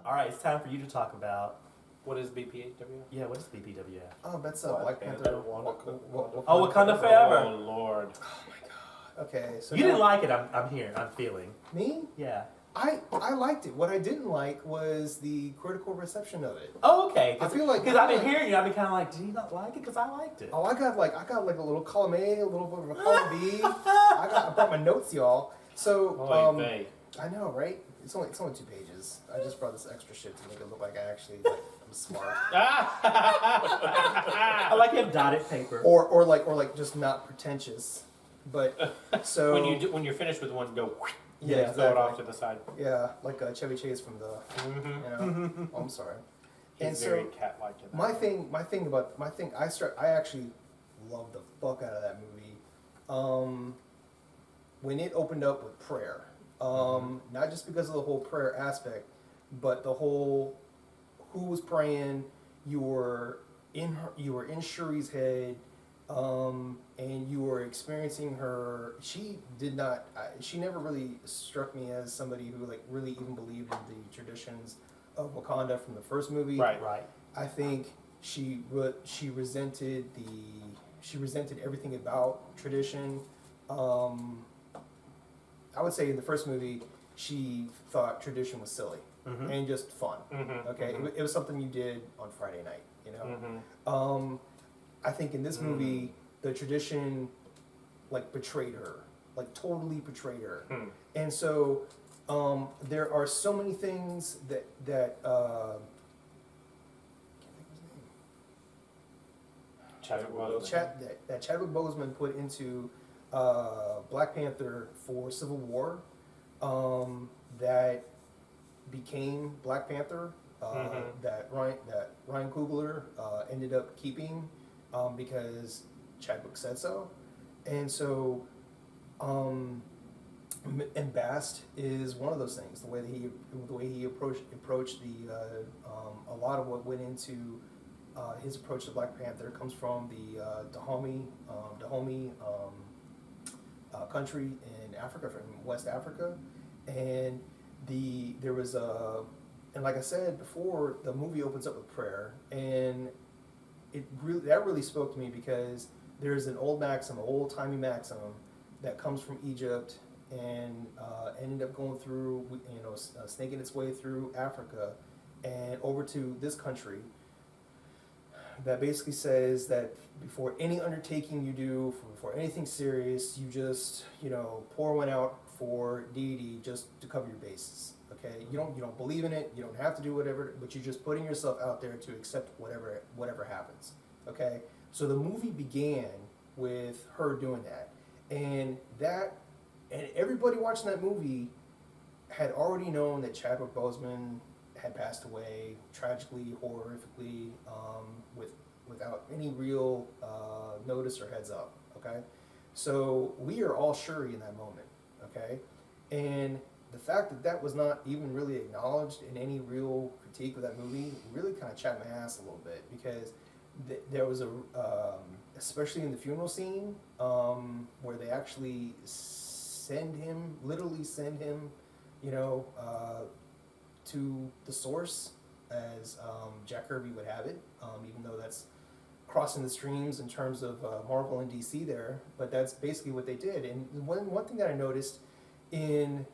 All right, it's time for you to talk about. What is BPHW? Yeah, what is BPWF? Oh, that's Black Panther. Oh, Wakanda Forever. Oh Lord. Oh my god. Okay, so You didn't like it. I'm hearing. I'm feeling. me? Yeah. I liked it. What I didn't like was the critical reception of it. Oh, okay. I feel like because I've been hearing you, I've been kind of like, do you not like it? Because I liked it. Oh, I got like a little column A, a little bit of a column B. I brought my notes, y'all. So I know, right? It's only 2 pages. I just brought this extra shit to make it look like I actually I'm smart. I like you have dotted paper. Or like just not pretentious. But so when you're finished with one, go. Yeah, throw exactly. it off to the side. Yeah, like Chevy Chase from the. Oh, I'm sorry. He's and very so cat-like in that. I actually love the fuck out of that movie. When it opened up with prayer, not just because of the whole prayer aspect, but the whole who was praying. You were in Shuri's head. And you were experiencing her. She never really struck me as somebody who like really even believed in the traditions of Wakanda from the first movie. Right. I think she resented everything about tradition. I would say in the first movie, she thought tradition was silly and just fun. Okay, it was something you did on Friday night. You know. I think in this movie, the tradition, like, betrayed her, like, totally betrayed her. And so, there are so many things that I can't think of his name. That Chadwick Boseman put into Black Panther for Civil War, that became Black Panther, that Ryan Coogler ended up keeping. Because Chadwick said so, and so, and Bast is one of those things. The way he approached a lot of what went into his approach to Black Panther comes from the Dahomey country in Africa, from West Africa, and there was and like I said before, the movie opens up with prayer and. That really spoke to me because there's an old-timey maxim that comes from Egypt and ended up going through, snaking its way through Africa and over to this country. That basically says that before any undertaking you do, before anything serious, you just pour one out for deity just to cover your bases. Okay, you don't believe in it. You don't have to do whatever, but you're just putting yourself out there to accept whatever happens. Okay, so the movie began with her doing that, and everybody watching that movie had already known that Chadwick Boseman had passed away tragically, horrifically, without any real notice or heads up. Okay, so we are all Shuri in that moment. Okay, and the fact that was not even really acknowledged in any real critique of that movie really kind of chapped my ass a little bit because there was especially in the funeral scene where they actually literally send him, to the source as Jack Kirby would have it, even though that's crossing the streams in terms of Marvel and DC there, but that's basically what they did. And one thing that I noticed in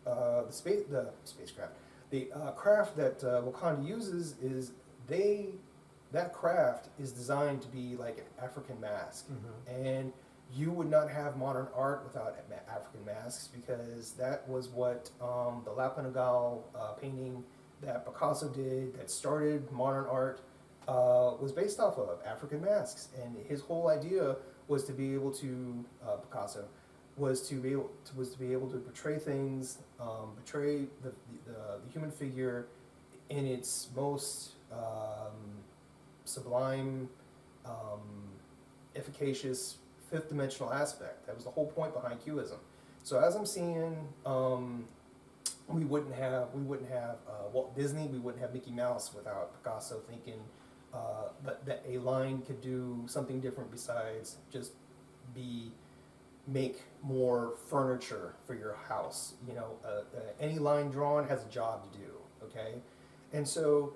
the spacecraft, the craft that Wakanda uses is that craft is designed to be like an African mask, and you would not have modern art without African masks because that was what the Lapanagal painting that Picasso did that started modern art was based off of African masks, and his whole idea was to be able to Picasso was to be able to portray things, portray the human figure in its most sublime, efficacious, fifth dimensional aspect. That was the whole point behind Cubism. So as I'm seeing, we wouldn't have Walt Disney, we wouldn't have Mickey Mouse without Picasso thinking that a line could do something different besides just make more furniture for your house. Any line drawn has a job to do. okay? And so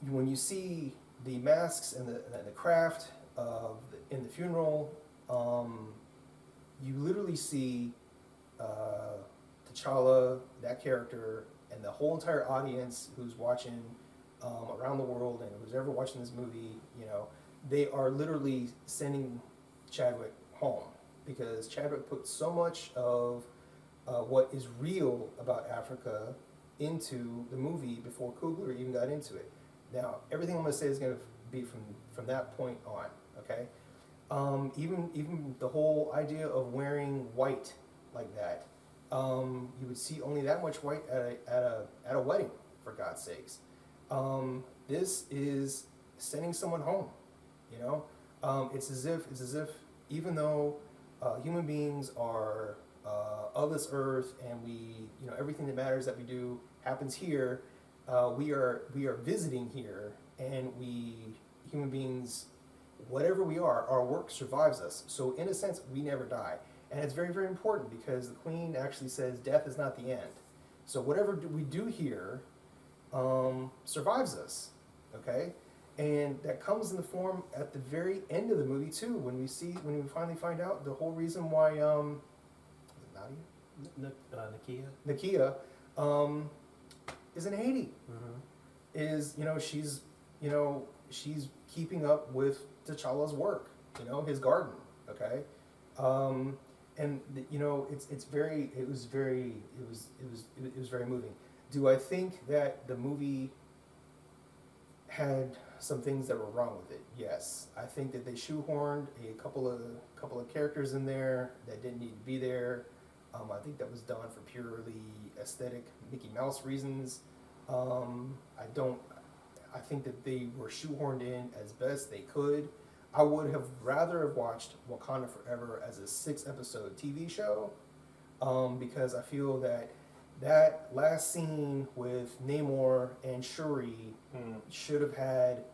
when you see the masks and the craft in the funeral, you literally see T'Challa, that character, and the whole entire audience who's watching around the world and who's ever watching this movie, you know, they are literally sending Chadwick home because Chadwick put so much of what is real about Africa into the movie before Coogler even got into it. Now, everything I'm going to say is going to be from that point on, okay? Even the whole idea of wearing white like that, you would see only that much white at a wedding, for God's sakes. This is sending someone home, you know? It's as if even though human beings are of this earth and you know, everything that matters that we do happens here, we are visiting here, and human beings, whatever we are, our work survives us. So in a sense, we never die. And it's very, very important because the Queen actually says death is not the end. So whatever we do here survives us, okay? And that comes in the form at the very end of the movie too, when we finally find out the whole reason why Nakia is in Haiti. Mm-hmm. Is, you know, she's keeping up with T'Challa's work, you know, his garden, okay? And you know, it was very moving. Do I think that the movie had some things that were wrong with it? Yes. I think that they shoehorned a couple of characters in there that didn't need to be there. I think that was done for purely aesthetic Mickey Mouse reasons. I think that they were shoehorned in as best they could. I would have rather have watched Wakanda Forever as a 6-episode TV show, because I feel that last scene with Namor and Shuri should have had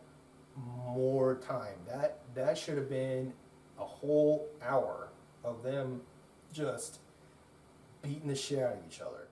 more time. That should have been a whole hour of them just beating the shit out of each other.